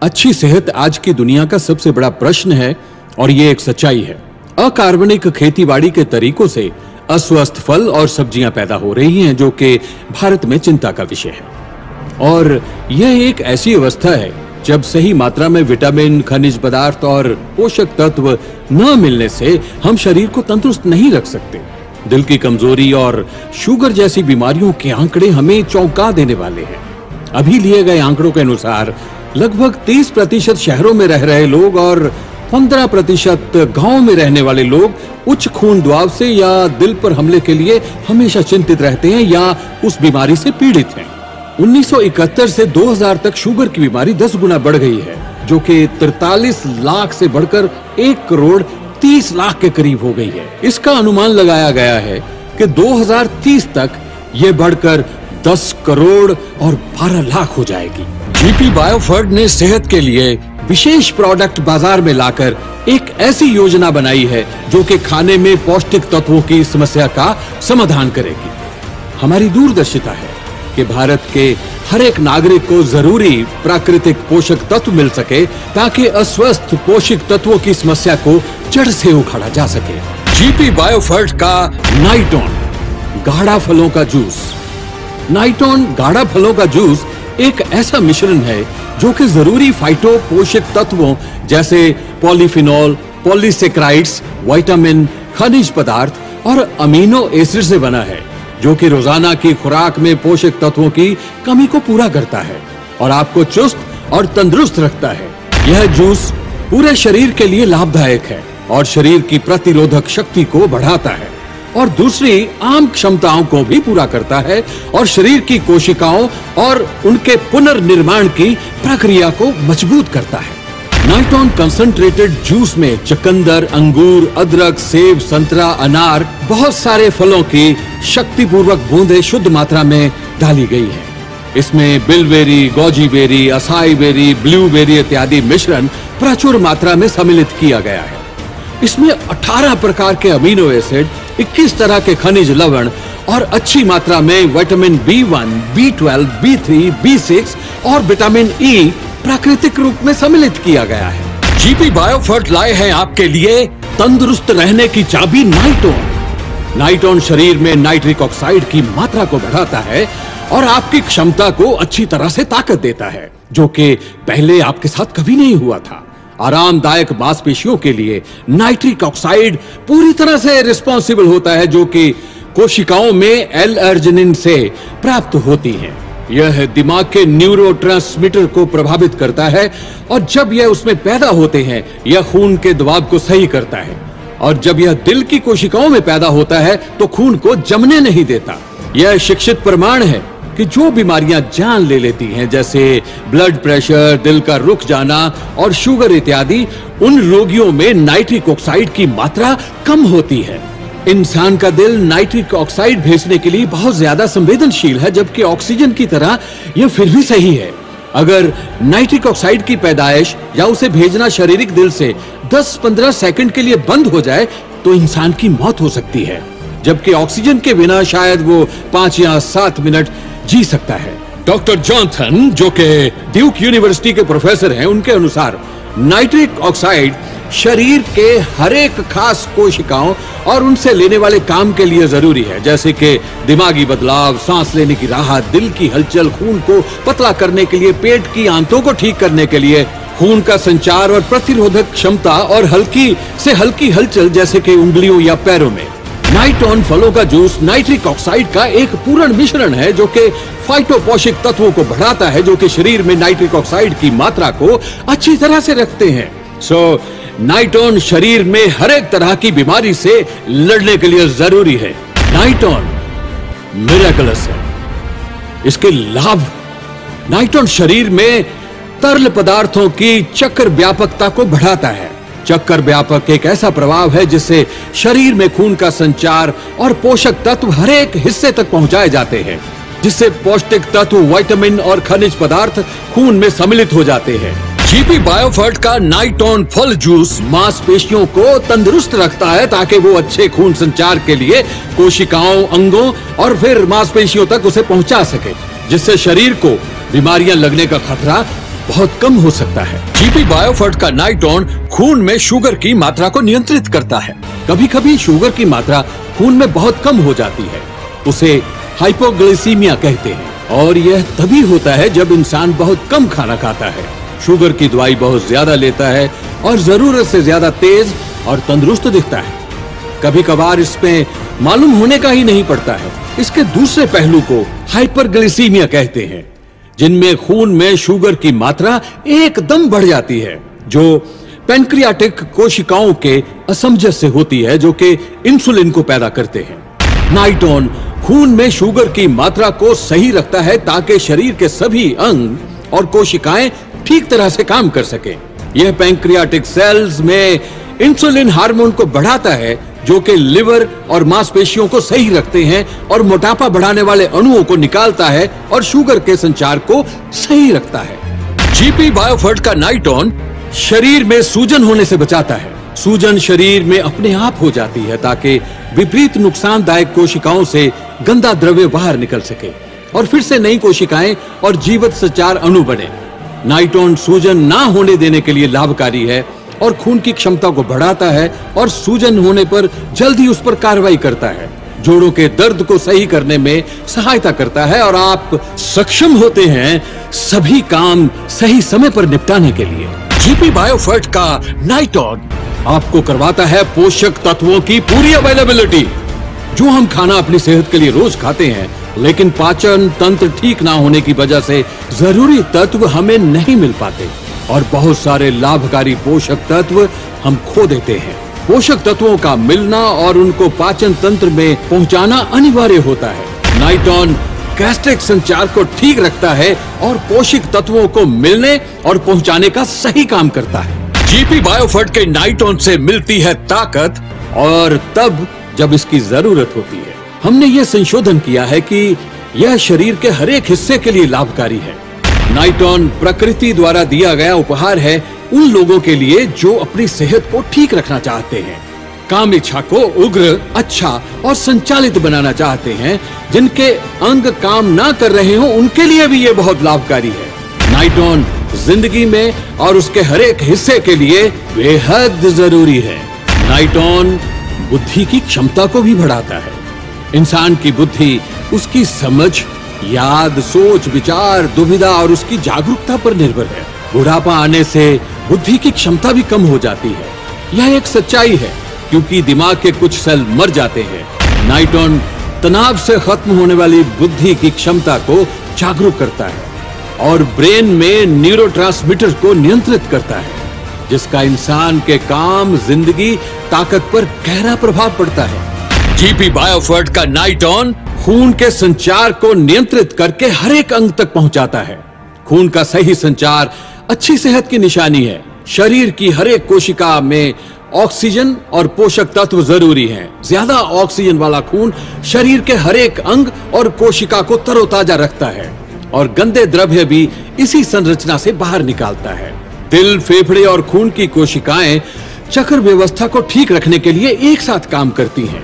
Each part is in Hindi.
अच्छी सेहत आज की दुनिया का सबसे बड़ा प्रश्न है और ये एक सच्चाई है। अकार्बनिक खेतीबाड़ी के तरीकों से अस्वस्थ फल और सब्जियां पैदा हो रही हैं, जो कि भारत में चिंता का विषय है। और यह एक ऐसी अवस्था है जब सही मात्रा में विटामिन, खनिज पदार्थ और पोषक तत्व न मिलने से हम शरीर को तंदुरुस्त नहीं रख सकते। दिल की कमजोरी और शुगर जैसी बीमारियों के आंकड़े हमें चौंका देने वाले हैं। अभी लिए गए आंकड़ों के अनुसार लगभग 30% शहरों में रह रहे लोग और 15% गांव में रहने वाले लोग उच्च खून दबाव से या दिल पर हमले के लिए हमेशा चिंतित रहते हैं या उस बीमारी से पीड़ित हैं। 1971 से 2000 तक शुगर की बीमारी 10 गुना बढ़ गई है, जो कि 43 लाख से बढ़कर 1 करोड़ 30 लाख के करीब हो गई है। इसका अनुमान लगाया गया है कि 2030 तक ये बढ़कर 10 करोड़ और 12 लाख हो जाएगी। जीपी बायोफर्ट ने सेहत के लिए विशेष प्रोडक्ट बाजार में लाकर एक ऐसी योजना बनाई है जो कि खाने में पौष्टिक तत्वों की समस्या का समाधान करेगी। हमारी दूरदर्शिता है कि भारत के हर एक नागरिक को जरूरी प्राकृतिक पोषक तत्व मिल सके, ताकि अस्वस्थ पोषक तत्वों की समस्या को जड़ से उखाड़ा जा सके। जीपी बायोफर्ट का नाइटोन गाढ़ा फलों का जूस। नाइटोन गाढ़ा फलों का जूस एक ऐसा मिश्रण है जो कि जरूरी फाइटो पोषक तत्वों जैसे पॉलीफिनॉल, पॉलीसेक्राइड्स, विटामिन, खनिज पदार्थ और अमीनो एसिड से बना है, जो कि रोजाना की खुराक में पोषक तत्वों की कमी को पूरा करता है और आपको चुस्त और तंदुरुस्त रखता है। यह जूस पूरे शरीर के लिए लाभदायक है और शरीर की प्रतिरोधक शक्ति को बढ़ाता है और दूसरी आम क्षमताओं को भी पूरा करता है और शरीर की कोशिकाओं और उनके पुनर्निर्माण की प्रक्रिया को मजबूत करता है। नाइटोन कंसंट्रेटेड जूस में चुकंदर, अंगूर, अदरक, सेब, संतरा, अनार, बहुत सारे फलों की शक्तिपूर्वक बूंदें शुद्ध मात्रा में डाली गई है। इसमें bilberry, goji berry, acai berry, blueberry इत्यादि मिश्रण प्रचुर मात्रा में सम्मिलित किया गया है। इसमें 18 प्रकार के अमीनो एसिड, 21 तरह के खनिज लवण और अच्छी मात्रा में vitamin B1, B12, B3, B6 और विटामिन E प्राकृतिक रूप में सम्मिलित किया गया है। जीपी बायोफर्ट लाए हैं आपके लिए तंदुरुस्त रहने की चाबी नाइटोन। नाइटोन शरीर में नाइट्रिक ऑक्साइड की मात्रा को बढ़ाता है और आपकी क्षमता को अच्छी तरह से ताकत देता है, जो कि पहले आपके साथ कभी नहीं हुआ था। आरामदायक मांसपेशियों के लिए नाइट्रिक ऑक्साइड पूरी तरह से रिस्पॉन्सिबल होता है, जो कि कोशिकाओं में एल-अर्जिनिन से प्राप्त होती है। यह दिमाग के न्यूरोट्रांसमीटर को प्रभावित करता है और जब यह उसमें पैदा होते हैं यह खून के दबाव को सही करता है, और जब यह दिल की कोशिकाओं में पैदा होता है तो खून को जमने नहीं देता। यह शिक्षित प्रमाण है कि जो बीमारियां जान ले लेती हैं, जैसे ब्लड प्रेशर, दिल का रुक जाना और शुगर इत्यादि, उन रोगियों में नाइट्रिक ऑक्साइड की मात्रा कम होती है। इंसान का दिल नाइट्रिक ऑक्साइड भेजने के लिए बहुत ज्यादा संवेदनशील है, जबकि ऑक्सीजन की तरह यह फिर भी सही है। अगर नाइट्रिक ऑक्साइड की पैदाइश या उसे भेजना शारीरिक दिल से 10-15 सेकंड के लिए बंद हो जाए तो इंसान की मौत हो सकती है, जबकि ऑक्सीजन के बिना शायद वो 5 या 7 मिनट जी सकता है। डॉक्टर जॉनसन, जो कि ड्यूक यूनिवर्सिटी के प्रोफेसर हैं, उनके अनुसार नाइट्रिक ऑक्साइड शरीर के हर एक खास कोशिकाओं और उनसे लेने वाले काम के लिए जरूरी है, जैसे कि दिमागी बदलाव, सांस लेने की राहत, दिल की हलचल, खून को पतला करने के लिए, पेट की आंतों को ठीक करने के लिए, खून का संचार और प्रतिरोधक क्षमता और हल्की से हल्की हलचल जैसे कि उंगलियों या पैरों में। नाइटोन फलों का जूस नाइट्रिक ऑक्साइड का एक पूर्ण मिश्रण है, जो कि फाइटो पोषक तत्वों को बढ़ाता है, जो कि शरीर में नाइट्रिक ऑक्साइड की मात्रा को अच्छी तरह से रखते हैं। नाइटोन शरीर में हर एक तरह की बीमारी से लड़ने के लिए जरूरी है। नाइटोन मिरेकलस है। इसके लाभ: नाइटोन शरीर में तरल पदार्थों की चक्र व्यापकता को बढ़ाता है। चक्कर व्यापक एक ऐसा प्रभाव है जिससे शरीर में खून का संचार और पोषक तत्व हर एक हिस्से तक पहुंचाए जाते हैं, जिससे पौष्टिक तत्व, विटामिन और खनिज पदार्थ खून में सम्मिलित हो जाते हैं। जीपी बायोफर्ट का नाइटोन फल जूस मांसपेशियों को तंदुरुस्त रखता है, ताकि वो अच्छे खून संचार के लिए कोशिकाओं, अंगों और फिर मांसपेशियों तक उसे पहुंचा सके, जिससे शरीर को बीमारियां लगने का खतरा बहुत कम हो सकता है। जीपी बायोफर्ट का नाइटोन खून में शुगर की मात्रा को नियंत्रित करता है। कभी कभी शुगर की मात्रा खून में बहुत कम हो जाती है, उसे हाइपोग्लाइसीमिया कहते हैं, और यह तभी होता है जब इंसान बहुत कम खाना खाता है, शुगर की दवाई बहुत ज्यादा लेता है और जरूरत से ज्यादा तेज और तंदुरुस्त दिखता है। कभी कभार इसमें मालूम होने का ही नहीं पड़ता है। इसके दूसरे पहलू को हाइपरग्लाइसीमिया कहते हैं, जिनमें खून में शुगर की मात्रा एकदम बढ़ जाती है, जो पैंक्रियाटिक कोशिकाओं के असमंजस से होती है, जो कि इंसुलिन को पैदा करते हैं। नाइटोन खून में शुगर की मात्रा को सही रखता है ताकि शरीर के सभी अंग और कोशिकाएं ठीक तरह से काम कर सकें। यह पैंक्रियाटिक सेल्स में इंसुलिन हार्मोन को बढ़ाता है, जो कि लिवर और मांसपेशियों को सही रखते हैं और मोटापा बढ़ाने वाले अणुओं को निकालता है और शुगर के संचार को सही रखता है। जीपी बायोफर्ट का नाइटोन शरीर में सूजन होने से बचाता है। सूजन शरीर में अपने आप हो जाती है ताकि विपरीत नुकसानदायक कोशिकाओं से गंदा द्रव्य बाहर निकल सके और फिर से नई कोशिकाएं और जीवित संचार अणु बने। नाइटोन सूजन ना होने देने के लिए लाभकारी है और खून की क्षमता को बढ़ाता है और सूजन होने पर जल्दी उस पर कार्रवाई करता है, जोड़ों के दर्द को सही करने में सहायता करता है और आप सक्षम होते हैं सभी काम सही समय पर निपटाने के लिए। जीपी बायोफर्ट का नाइटोन आपको करवाता है पोषक तत्वों की पूरी अवेलेबिलिटी। जो हम खाना अपनी सेहत के लिए रोज खाते हैं, लेकिन पाचन तंत्र ठीक ना होने की वजह से जरूरी तत्व हमें नहीं मिल पाते और बहुत सारे लाभकारी पोषक तत्व हम खो देते हैं। पोषक तत्वों का मिलना और उनको पाचन तंत्र में पहुंचाना अनिवार्य होता है। नाइटोन गैस्ट्रिक संचार को ठीक रखता है और पोषक तत्वों को मिलने और पहुंचाने का सही काम करता है। जीपी बायोफर्ट के नाइटोन से मिलती है ताकत, और तब जब इसकी जरूरत होती है। हमने ये संशोधन किया है कि यह शरीर के हर एक हिस्से के लिए लाभकारी है। नाइटोन प्रकृति द्वारा दिया गया उपहार है उन लोगों के लिए जो अपनी सेहत को ठीक रखना चाहते हैं, काम इच्छा को उग्र, अच्छा और संचालित बनाना चाहते हैं, जिनके अंग काम ना कर रहे हो उनके लिए भी ये बहुत लाभकारी है। नाइटोन जिंदगी में और उसके हर एक हिस्से के लिए बेहद जरूरी है। नाइटोन बुद्धि की क्षमता को भी बढ़ाता है। इंसान की बुद्धि उसकी समझ, याद, सोच, विचार, दुविधा और उसकी जागरूकता पर निर्भर है। बुढ़ापा आने से बुद्धि की क्षमता भी कम हो जाती है। यह एक सच्चाई है क्योंकि दिमाग के कुछ सेल मर जाते हैं। नाइटोन तनाव से खत्म होने वाली बुद्धि की क्षमता को जागरूक करता है और ब्रेन में न्यूरोट्रांसमीटर को नियंत्रित करता है, जिसका इंसान के काम, जिंदगी, ताकत पर गहरा प्रभाव पड़ता है। जीपी बायोफर्ट का नाइटोन खून के संचार को नियंत्रित करके हर एक अंग तक पहुंचाता है। खून का सही संचार अच्छी सेहत की निशानी है। शरीर की हर एक कोशिका में ऑक्सीजन और पोषक तत्व जरूरी हैं। ज्यादा ऑक्सीजन वाला खून शरीर के हर एक अंग और कोशिका को तरोताजा रखता है और गंदे द्रव्य भी इसी संरचना से बाहर निकालता है। दिल, फेफड़े और खून की कोशिकाएं चक्र व्यवस्था को ठीक रखने के लिए एक साथ काम करती हैं।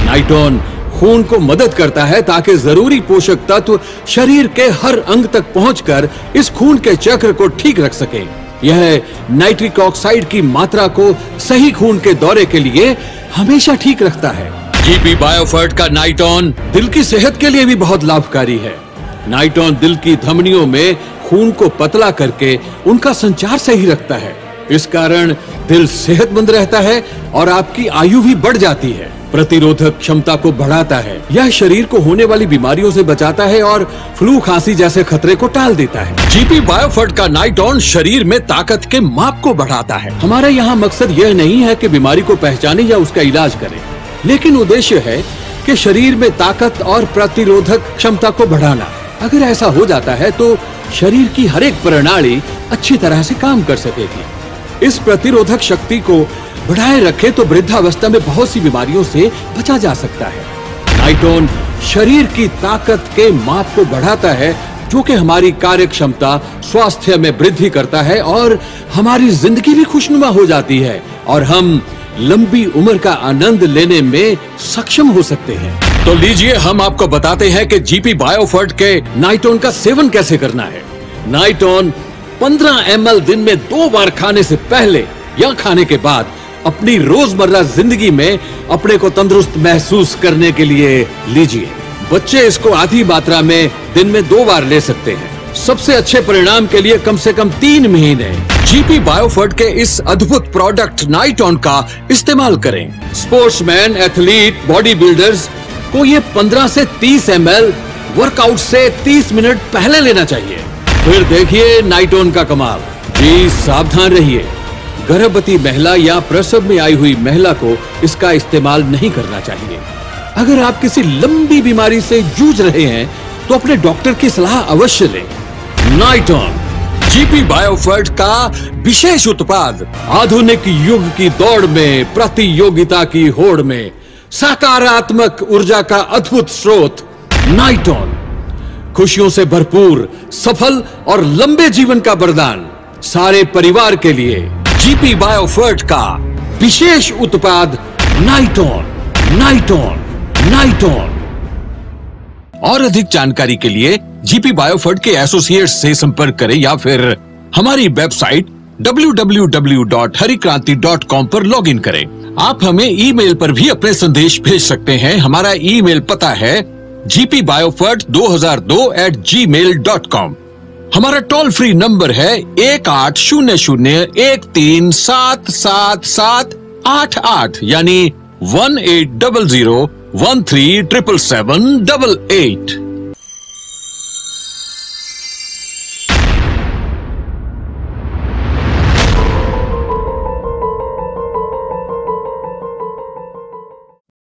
नाइटोन खून को मदद करता है ताकि जरूरी पोषक तत्व शरीर के हर अंग तक पहुंचकर इस खून के चक्र को ठीक रख सके। यह नाइट्रिक ऑक्साइड की मात्रा को सही खून के दौरे के लिए हमेशा ठीक रखता है। जीपी बायोफर्ट का नाइटोन दिल की सेहत के लिए भी बहुत लाभकारी है। नाइटोन दिल की धमनियों में खून को पतला करके उनका संचार सही रखता है। इस कारण दिल सेहतमंद रहता है और आपकी आयु भी बढ़ जाती है। प्रतिरोधक क्षमता को बढ़ाता है। यह शरीर को होने वाली बीमारियों से बचाता है और फ्लू, खांसी जैसे खतरे को टाल देता है। जीपी बायोफर्ट का नाइटोन शरीर में ताकत के माप को बढ़ाता है। हमारा यहाँ मकसद यह नहीं है कि बीमारी को पहचाने या उसका इलाज करें, लेकिन उद्देश्य है कि शरीर में ताकत और प्रतिरोधक क्षमता को बढ़ाना। अगर ऐसा हो जाता है तो शरीर की हर एक प्रणाली अच्छी तरह से काम कर सकेगी। इस प्रतिरोधक शक्ति को बढ़ाए रखे तो वृद्धावस्था में बहुत सी बीमारियों से बचा जा सकता है। नाइटोन शरीर की ताकत के माप को बढ़ाता है, जो कि हमारी कार्य क्षमता, स्वास्थ्य में वृद्धि करता है और हमारी जिंदगी भी खुशनुमा हो जाती है और हम लंबी उम्र का आनंद लेने में सक्षम हो सकते हैं। तो लीजिए हम आपको बताते हैं कि जीपी बायोफर्ट के नाइटोन का सेवन कैसे करना है। नाइटोन 15 ml दिन में 2 बार खाने से पहले या खाने के बाद अपनी रोजमर्रा जिंदगी में अपने को तंदुरुस्त महसूस करने के लिए लीजिए। बच्चे इसको आधी मात्रा में दिन में 2 बार ले सकते हैं। सबसे अच्छे परिणाम के लिए कम से कम 3 महीने जीपी बायोफर्ट के इस अद्भुत प्रोडक्ट नाइटॉन का इस्तेमाल करें। स्पोर्ट्समैन, एथलीट, बॉडी बिल्डर्स को ये 15 से 30 ml वर्कआउट से 30 मिनट पहले लेना चाहिए। फिर देखिए नाइटॉन का कमाल। जी सावधान रहिए, गर्भवती महिला या प्रसव में आई हुई महिला को इसका इस्तेमाल नहीं करना चाहिए। अगर आप किसी लंबी बीमारी से जूझ रहे हैं तो अपने डॉक्टर की सलाह अवश्य लें। नाइटॉन जीपी बायोफर्ट का विशेष उत्पाद आधुनिक युग की दौड़ में, प्रतियोगिता की होड़ में सकारात्मक ऊर्जा का अद्भुत स्रोत नाइटॉन, खुशियों से भरपूर, सफल और लंबे जीवन का वरदान सारे परिवार के लिए। जीपी बायोफर्ट का विशेष उत्पाद नाइटॉन, नाइटॉन, नाइटॉन। और अधिक जानकारी के लिए जीपी बायोफर्ट के एसोसिएट्स से संपर्क करें या फिर हमारी वेबसाइट www.harikranti.com पर लॉगिन करें। आप हमें ईमेल पर भी अपने संदेश भेज सकते हैं। हमारा ईमेल पता है gpbiofert2002@gmail.com। हमारा टोल फ्री नंबर है 1800-13777788 यानी 1800-13777788।